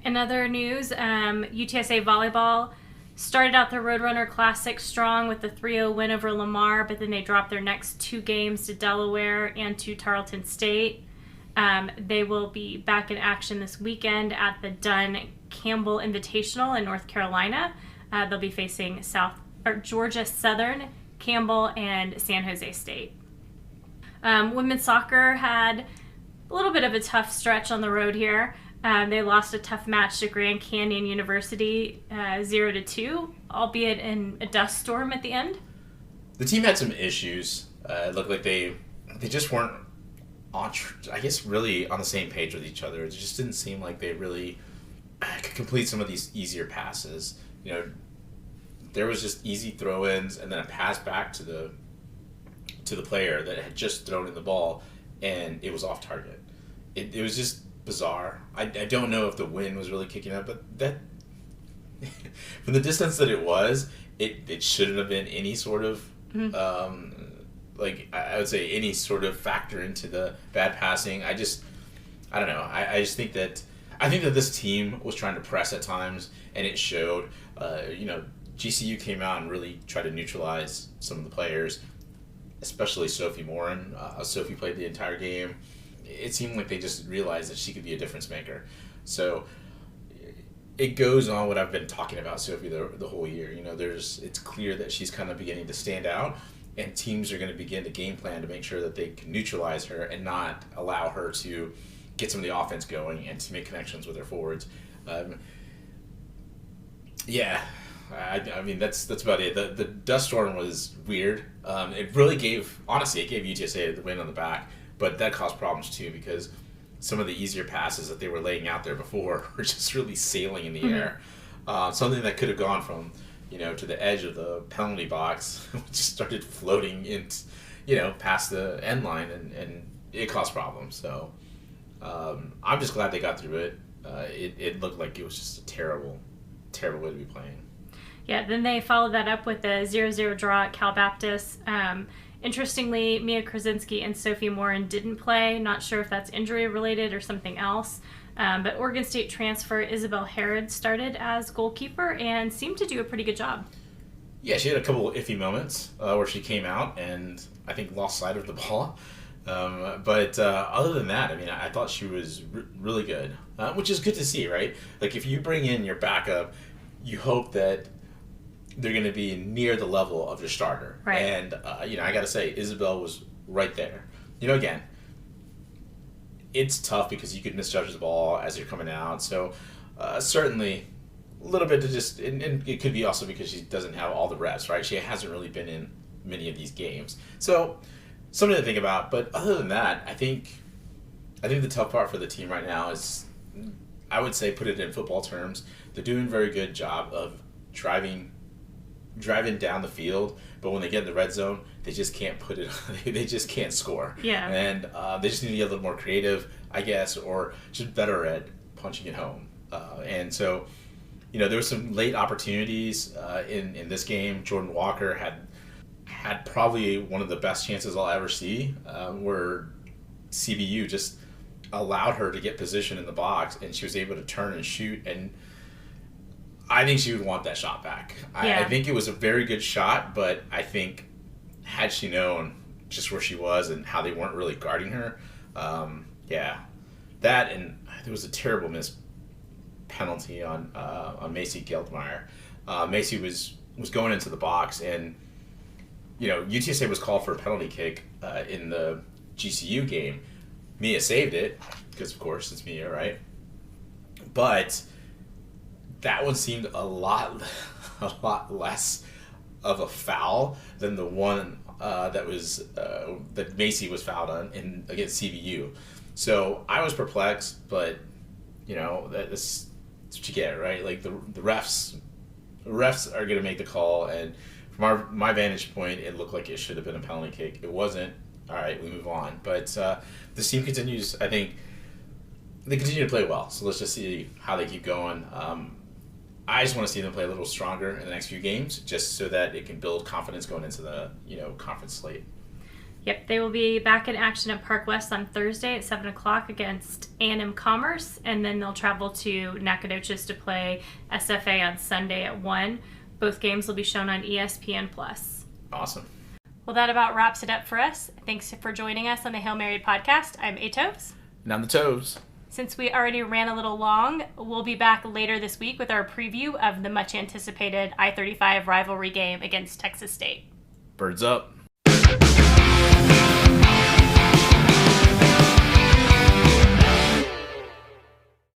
In other news, UTSA volleyball started out the Roadrunner Classic strong with the 3-0 win over Lamar, but then they dropped their next two games to Delaware and to Tarleton State. They will be back in action this weekend at the Dunn Campbell Invitational in North Carolina. They'll be facing Georgia Southern, Campbell, and San Jose State. Women's soccer had a little bit of a tough stretch on the road here. They lost a tough match to Grand Canyon University 0-2, albeit in a dust storm at the end. The team had some issues. It looked like they just weren't really on the same page with each other. It just didn't seem like they really could complete some of these easier passes. There was just easy throw-ins and then a pass back to the player that had just thrown in the ball, and it was off target. It was just bizarre. I don't know if the wind was really kicking up, but that from the distance that it was, it shouldn't have been any sort of I would say any sort of factor into the bad passing. I don't know. I just think that this team was trying to press at times, and it showed. GCU came out and really tried to neutralize some of the players, especially Sophie Morin. Sophie played the entire game. It seemed like they just realized that she could be a difference maker. So it goes on what I've been talking about Sophie the whole year. It's clear that she's kind of beginning to stand out, and teams are going to begin to game plan to make sure that they can neutralize her and not allow her to get some of the offense going and to make connections with her forwards. I mean that's about it. The dust storm was weird. It really gave UTSA the win on the back, but that caused problems too because some of the easier passes that they were laying out there before were just really sailing in the air. Something that could have gone from to the edge of the penalty box just started floating in, past the end line, and it caused problems. So I'm just glad they got through it. It looked like it was just a terrible way to be playing. Yeah, then they followed that up with a 0-0 draw at Cal Baptist. Interestingly, Mia Krasinski and Sophie Morin didn't play. Not sure if that's injury related or something else. But Oregon State transfer Isabel Herod started as goalkeeper and seemed to do a pretty good job. Yeah, she had a couple of iffy moments where she came out and I think lost sight of the ball. But other than that, I mean, I thought she was really good, which is good to see, right? Like if you bring in your backup, you hope that they're going to be near the level of your starter. Right. And, I got to say, Isabel was right there. Again, it's tough because you could misjudge the ball as you're coming out. So certainly a little bit to just, and it could be also because she doesn't have all the reps, right? She hasn't really been in many of these games. So something to think about. But other than that, I think the tough part for the team right now is, I would say, put it in football terms, they're doing a very good job of driving down the field, but when they get in the red zone, they just can't put it. They just can't score. Yeah. And they just need to get a little more creative, I guess, or just better at punching it home. And so, there were some late opportunities in this game. Jordan Walker had probably one of the best chances I'll ever see, where CBU just allowed her to get position in the box, and she was able to turn and shoot, and I think she would want that shot back. I think it was a very good shot, but I think had she known just where she was and how they weren't really guarding her, that, and there was a terrible missed penalty on Macy Geldmeyer. Macy was going into the box, and UTSA was called for a penalty kick in the GCU game. Mia saved it because, of course, it's Mia, right? But that one seemed a lot less of a foul than the one that Macy was fouled on against CBU. So I was perplexed, but that's what you get, right? Like the refs are going to make the call, and from my vantage point, it looked like it should have been a penalty kick. It wasn't. All right, we move on. But this team continues. I think they continue to play well. So let's just see how they keep going. I just want to see them play a little stronger in the next few games, just so that it can build confidence going into the conference slate. Yep, they will be back in action at Park West on Thursday at 7 o'clock against A&M Commerce, and then they'll travel to Nacogdoches to play SFA on Sunday at 1. Both games will be shown on ESPN+. Awesome. Well, that about wraps it up for us. Thanks for joining us on the Hail Mary podcast. I'm Atos. And I'm the Toves. Since we already ran a little long, we'll be back later this week with our preview of the much-anticipated I-35 rivalry game against Texas State. Birds up.